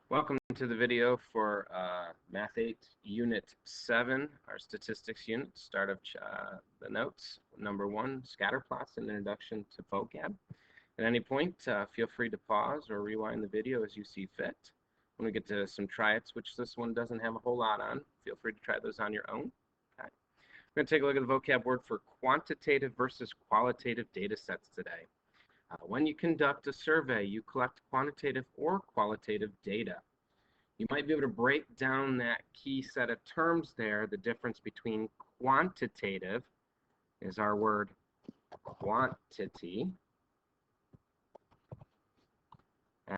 Welcome to the video for Math 8 Unit 7, our statistics unit. Start of the notes. Number 1, scatterplots, an introduction to vocab. At any point, feel free to pause or rewind the video as you see fit. When we get to some try-its, which this one doesn't have a whole lot on, feel free to try those on your own. Okay. We're going to take a look at the vocab word for quantitative versus qualitative data sets today. When you conduct a survey, you collect quantitative or qualitative data. You might be able to break down that key set of terms there. The difference between quantitative is our word quantity,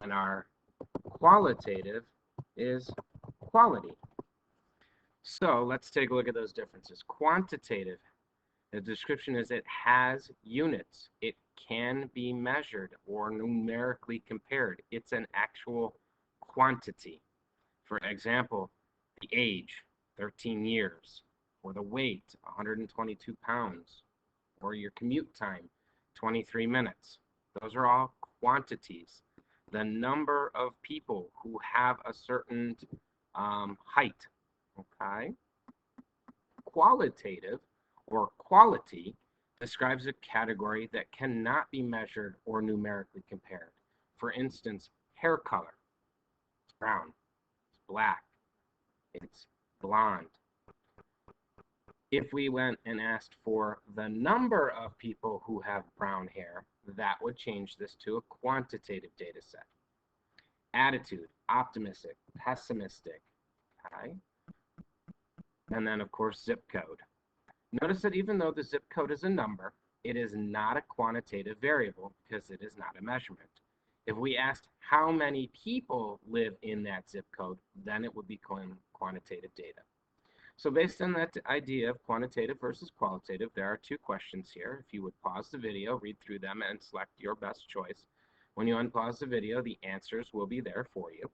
and our qualitative is quality. So let's take a look at those differences. Quantitative, the description is it has units. It can be measured or numerically compared. It's an actual quantity. For example, the age, 13 years, or the weight, 122 pounds, or your commute time, 23 minutes. Those are all quantities. The number of people who have a certain height, okay? Qualitative or quality describes a category that cannot be measured or numerically compared. For instance, hair color, it's brown, it's black, it's blonde. If we went and asked for the number of people who have brown hair, that would change this to a quantitative data set. Attitude, optimistic, pessimistic, okay? And then, of course, zip code. Notice that even though the zip code is a number, it is not a quantitative variable because it is not a measurement. If we asked how many people live in that zip code, then it would be quantitative data. So based on that idea of quantitative versus qualitative, there are two questions here. If you would pause the video, read through them, and select your best choice. When you unpause the video, the answers will be there for you.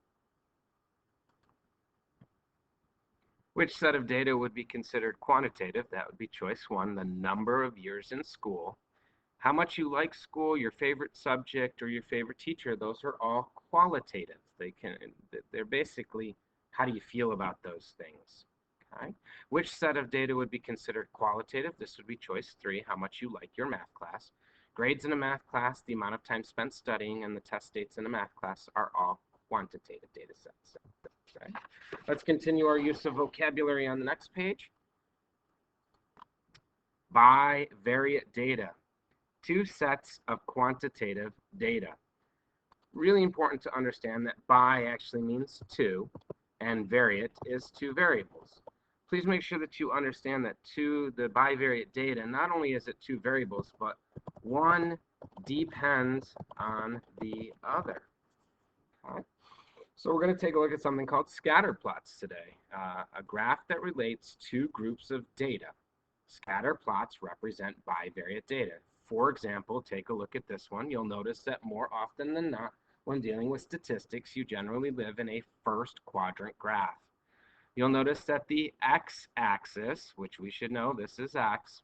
Which set of data would be considered quantitative? That would be choice 1, the number of years in school. How much you like school, your favorite subject, or your favorite teacher, those are all qualitative. They're basically, how do you feel about those things? Okay. Which set of data would be considered qualitative? This would be choice 3, how much you like your math class. Grades in a math class, the amount of time spent studying, and the test dates in a math class are all quantitative data sets. Okay. Let's continue our use of vocabulary on the next page. Bivariate data. Two sets of quantitative data. Really important to understand that bi actually means two, and variate is two variables. Please make sure that you understand that the bivariate data, not only is it two variables, but one depends on the other. Okay. So we're going to take a look at something called scatterplots today, a graph that relates two groups of data. Scatterplots represent bivariate data. For example, take a look at this one. You'll notice that more often than not, when dealing with statistics, you generally live in a first quadrant graph. You'll notice that the x-axis, which we should know this is x,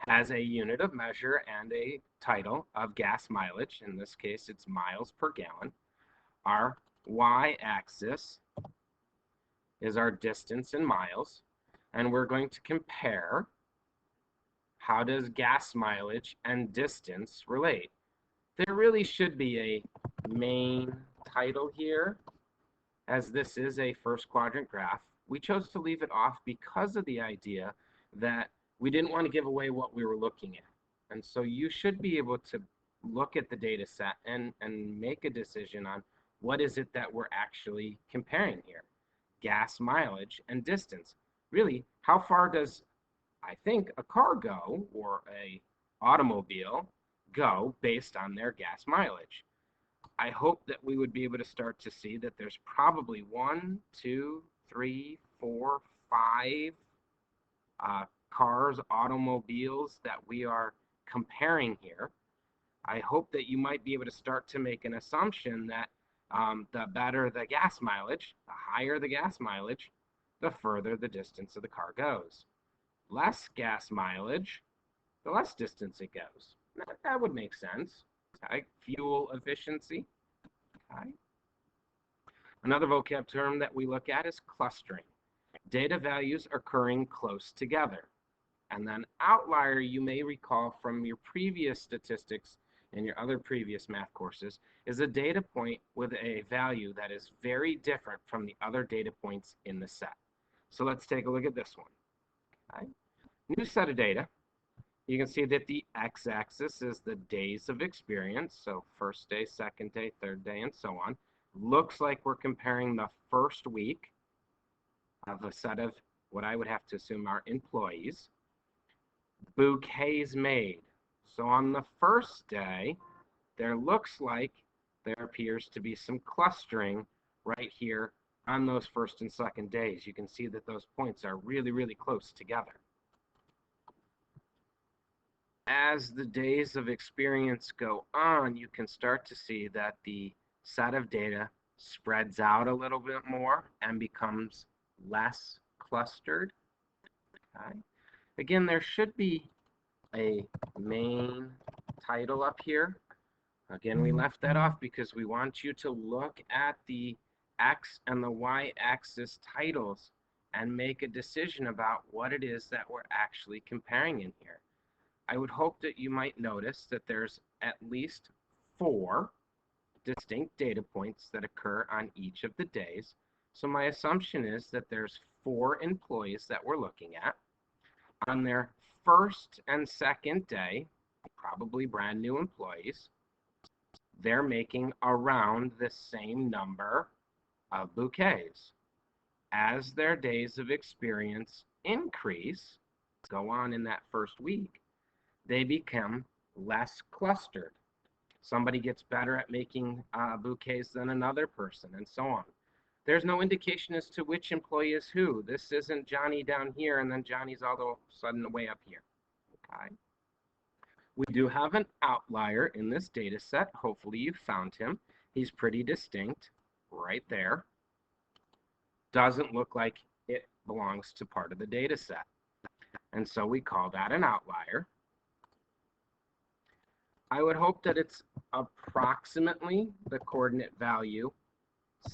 has a unit of measure and a title of gas mileage. In this case, it's miles per gallon. Our y-axis is our distance in miles, and we're going to compare how does gas mileage and distance relate. There really should be a main title here, as this is a first quadrant graph. We chose to leave it off because of the idea that we didn't want to give away what we were looking at. And so you should be able to look at the data set and make a decision on what is it that we're actually comparing here. Gas mileage and distance. Really, how far does, I think, a car go, or a automobile go, based on their gas mileage? I hope that we would be able to start to see that there's probably 1, 2, 3, 4, 5 cars, automobiles that we are comparing here. I hope that you might be able to start to make an assumption that the better the gas mileage, the higher the gas mileage, the further the distance of the car goes. Less gas mileage, the less distance it goes. That would make sense. Okay. Fuel efficiency. Okay. Another vocab term that we look at is clustering. Data values occurring close together. And then outlier, you may recall from your previous statistics and your other previous math courses, is a data point with a value that is very different from the other data points in the set. So let's take a look at this one. Okay. New set of data. You can see that the x-axis is the days of experience, so first day, second day, third day, and so on. Looks like we're comparing the first week of a set of what I would have to assume are employees. Bouquets made. So on the first day, there looks like there appears to be some clustering right here on those first and second days. You can see that those points are really, really close together. As the days of experience go on, you can start to see that the set of data spreads out a little bit more and becomes less clustered. Okay. Again, there should be a main title up here. Again, we left that off because we want you to look at the X and the Y axis titles and make a decision about what it is that we're actually comparing in here. I would hope that you might notice that there's at least 4 distinct data points that occur on each of the days. So my assumption is that there's 4 employees that we're looking at. On their first and second day, probably brand new employees, they're making around the same number of bouquets. As their days of experience increase, go on in that first week, they become less clustered. Somebody gets better at making bouquets than another person, and so on. There's no indication as to which employee is who. This isn't Johnny down here, and then Johnny's all of a sudden way up here. Okay. We do have an outlier in this data set. Hopefully you found him. He's pretty distinct right there. Doesn't look like it belongs to part of the data set. And so we call that an outlier. I would hope that it's approximately the coordinate value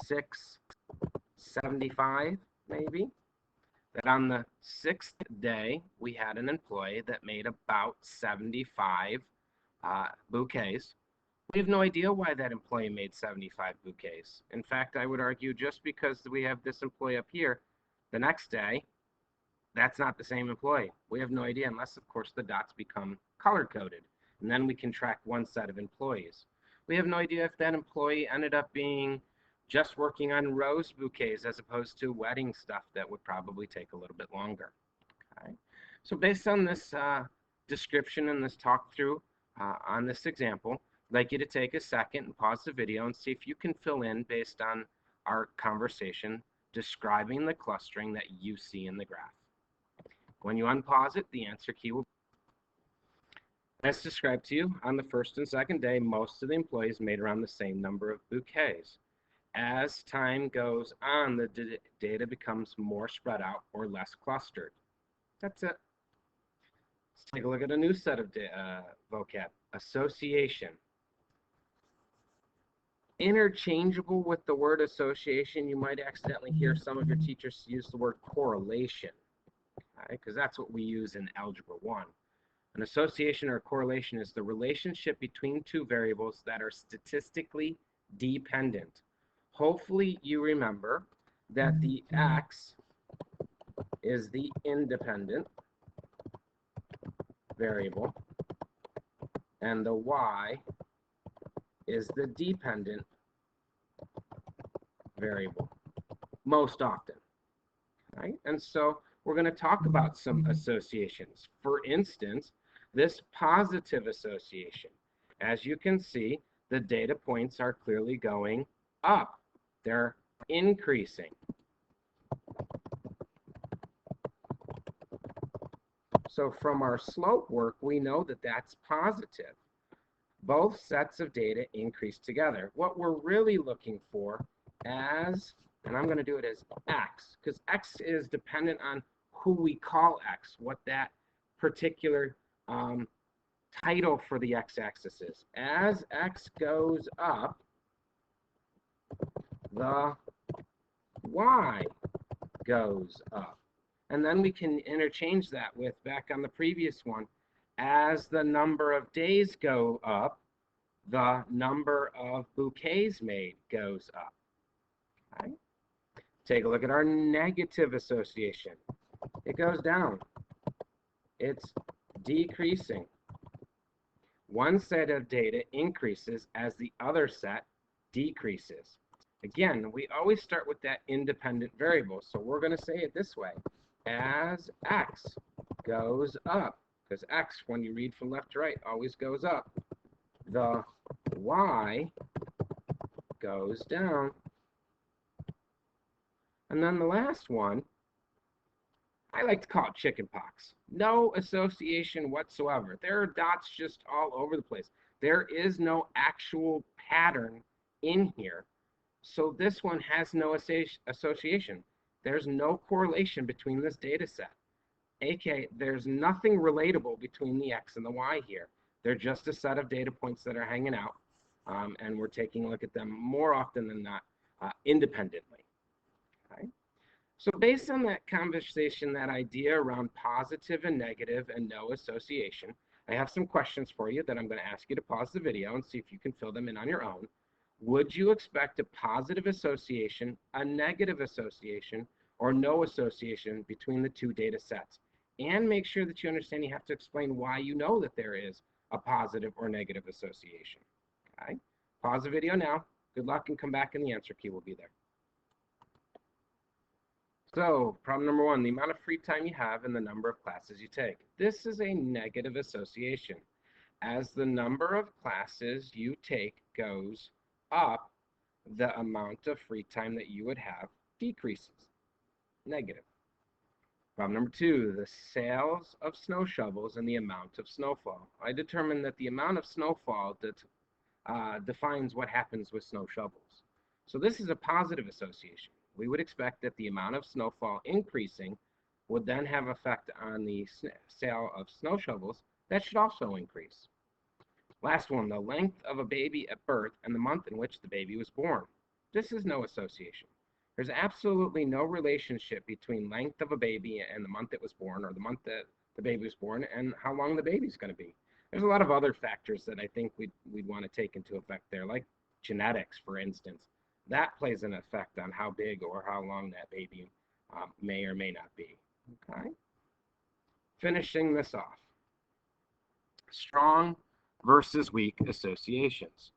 675 maybe. That on the 6th day we had an employee that made about 75 bouquets. We have no idea why that employee made 75 bouquets. In fact, I would argue just because we have this employee up here, the next day, that's not the same employee. We have no idea unless, of course, the dots become color-coded. And then we can track one set of employees. We have no idea if that employee ended up being just working on rose bouquets as opposed to wedding stuff that would probably take a little bit longer. Okay. So based on this description and this talk through on this example, I'd like you to take a second and pause the video and see if you can fill in based on our conversation describing the clustering that you see in the graph. When you unpause it, the answer key will be as described to you. On the first and second day, most of the employees made around the same number of bouquets. As time goes on, the data becomes more spread out or less clustered. That's it. Let's take a look at a new set of vocab. Association. Interchangeable with the word association, you might accidentally hear some of your teachers use the word correlation, because that's what we use in Algebra 1. An association or correlation is the relationship between two variables that are statistically dependent. Hopefully you remember that the X is the independent variable and the Y is the dependent variable most often. Right? And so we're going to talk about some associations. For instance, this positive association. As you can see, the data points are clearly going up. They're increasing. So from our slope work, we know that that's positive. Both sets of data increase together. What we're really looking for as, and I'm going to do it as X, because X is dependent on who we call X, what that particular title for the X-axis is. As X goes up, the y goes up. And then we can interchange that with, back on the previous one, as the number of days go up, the number of bouquets made goes up. Okay? Take a look at our negative association. It goes down. It's decreasing. One set of data increases as the other set decreases. Again, we always start with that independent variable, so we're going to say it this way. As x goes up, because x, when you read from left to right, always goes up, the y goes down. And then the last one, I like to call it chicken pox. No association whatsoever. There are dots just all over the place. There is no actual pattern in here. So this one has no association. There's no correlation between this data set. aka there's nothing relatable between the x and the y here. They're just a set of data points that are hanging out, and we're taking a look at them more often than not independently. Okay? So based on that conversation, that idea around positive and negative and no association, I have some questions for you that I'm going to ask you to pause the video and see if you can fill them in on your own. Would you expect a positive association, a negative association, or no association between the two data sets? And make sure that you understand you have to explain why you know that there is a positive or negative association. Okay? Pause the video now. Good luck, and come back and the answer key will be there. So, problem number one, the amount of free time you have and the number of classes you take. This is a negative association. As the number of classes you take goes up, the amount of free time that you would have decreases. Negative. Problem number two, the sales of snow shovels and the amount of snowfall. I determined that the amount of snowfall that defines what happens with snow shovels. So this is a positive association. We would expect that the amount of snowfall increasing would then have effect on the sale of snow shovels. That should also increase. Last one, the length of a baby at birth and the month in which the baby was born. This is no association. There's absolutely no relationship between length of a baby and the month it was born, or the month that the baby was born and how long the baby's going to be. There's a lot of other factors that I think we'd want to take into effect there, like genetics, for instance. That plays an effect on how big or how long that baby may or may not be. Okay? Finishing this off. Strong versus weak associations.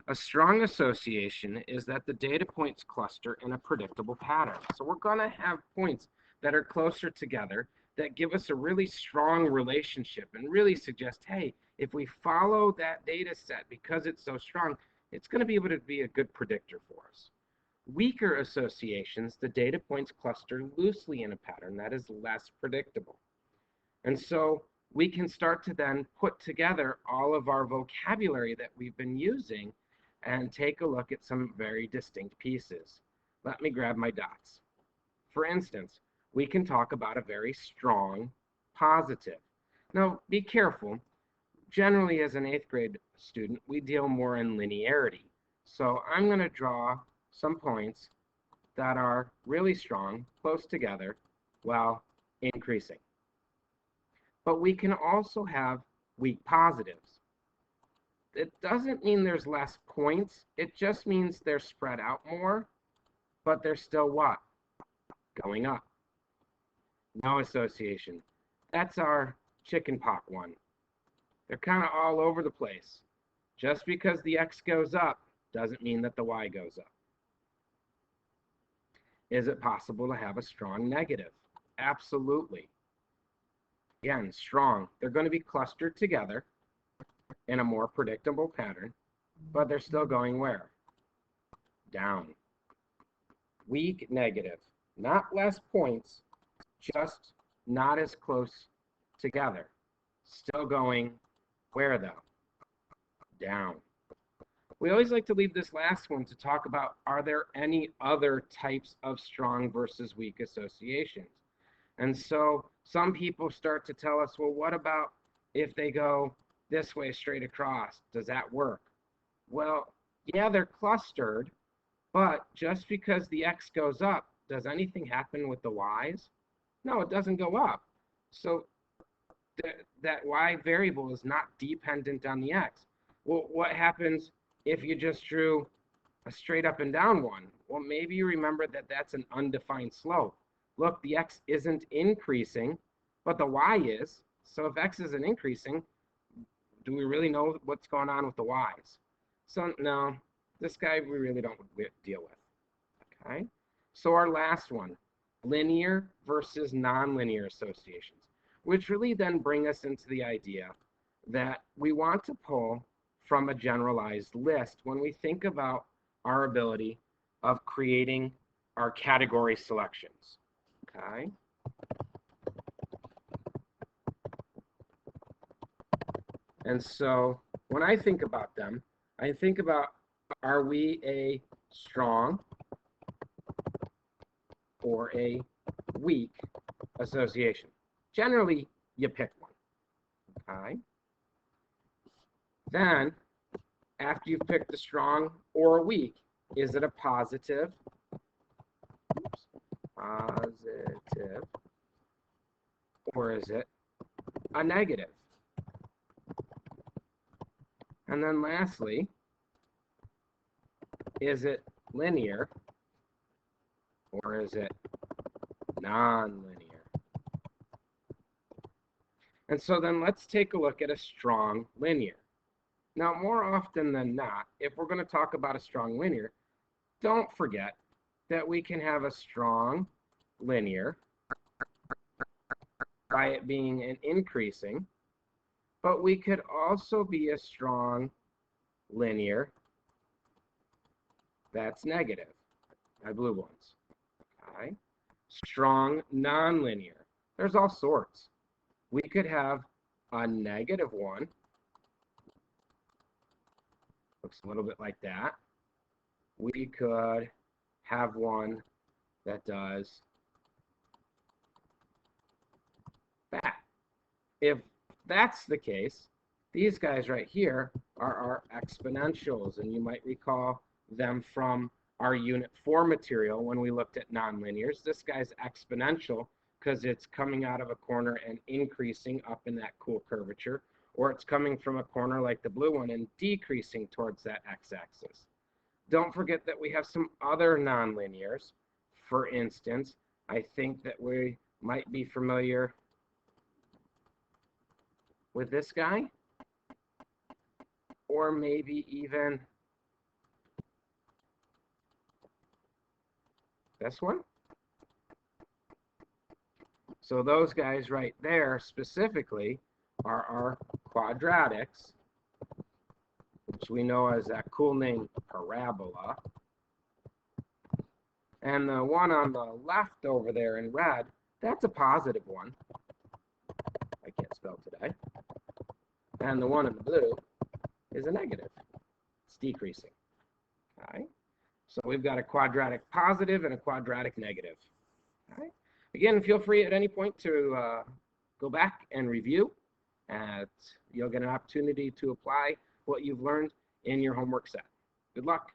A strong association is that the data points cluster in a predictable pattern. So we're going to have points that are closer together that give us a really strong relationship and really suggest, hey, if we follow that data set because it's so strong, it's going to be able to be a good predictor for us. Weaker associations, the data points cluster loosely in a pattern that is less predictable. And so we can start to then put together all of our vocabulary that we've been using and take a look at some very distinct pieces. Let me grab my dots. For instance, we can talk about a very strong positive. Now, be careful. Generally, as an 8th grade student, we deal more in linearity. So I'm going to draw some points that are really strong, close together, while increasing. But we can also have weak positives. It doesn't mean there's less points. It just means they're spread out more, but they're still what? Going up. No association. That's our chicken pox one. They're kind of all over the place. Just because the x goes up doesn't mean that the y goes up. Is it possible to have a strong negative? Absolutely. Again, strong. They're going to be clustered together in a more predictable pattern, but they're still going where? Down. Weak negative. Not less points, just not as close together. Still going where though? Down. We always like to leave this last one to talk about, are there any other types of strong versus weak associations? And so some people start to tell us, well, what about if they go this way straight across? Does that work? Well, yeah, they're clustered, but just because the x goes up does anything happen with the y's? No, it doesn't go up. So that y variable is not dependent on the x. Well, what happens if you just drew a straight up and down one? Well, maybe you remember that that's an undefined slope. Look, the x isn't increasing, but the y is. So if x isn't increasing, do we really know what's going on with the y's? So no, this guy we really don't deal with. Okay, so our last one, linear versus nonlinear associations, which really then bring us into the idea that we want to pull from a generalized list when we think about our ability of creating our category selections. Okay. And so when I think about them, I think about, are we a strong or a weak association? Generally, you pick one. Okay. Then, after you've picked a strong or a weak, is it a positive? Positive. Or is it a negative? And then lastly, is it linear or is it nonlinear? And so then let's take a look at a strong linear. Now, more often than not, if we're going to talk about a strong linear, don't forget that we can have a strong linear by it being an increasing, but we could also be a strong linear that's negative. My blue ones. Okay. Strong nonlinear. There's all sorts. We could have a negative one. Looks a little bit like that. We could have one that does that. If that's the case, these guys right here are our exponentials, and you might recall them from our Unit 4 material when we looked at nonlinears. This guy's exponential because it's coming out of a corner and increasing up in that cool curvature, or it's coming from a corner like the blue one and decreasing towards that x-axis. Don't forget that we have some other nonlinears. For instance, I think that we might be familiar with this guy, or maybe even this one. So those guys right there specifically are our quadratics, which we know as that cool name parabola. And the one on the left over there in red, that's a positive one. I can't spell today. And the one in the blue is a negative. It's decreasing. Okay. So we've got a quadratic positive and a quadratic negative. Okay. Again, feel free at any point to go back and review. You'll get an opportunity to apply what you've learned in your homework set. Good luck.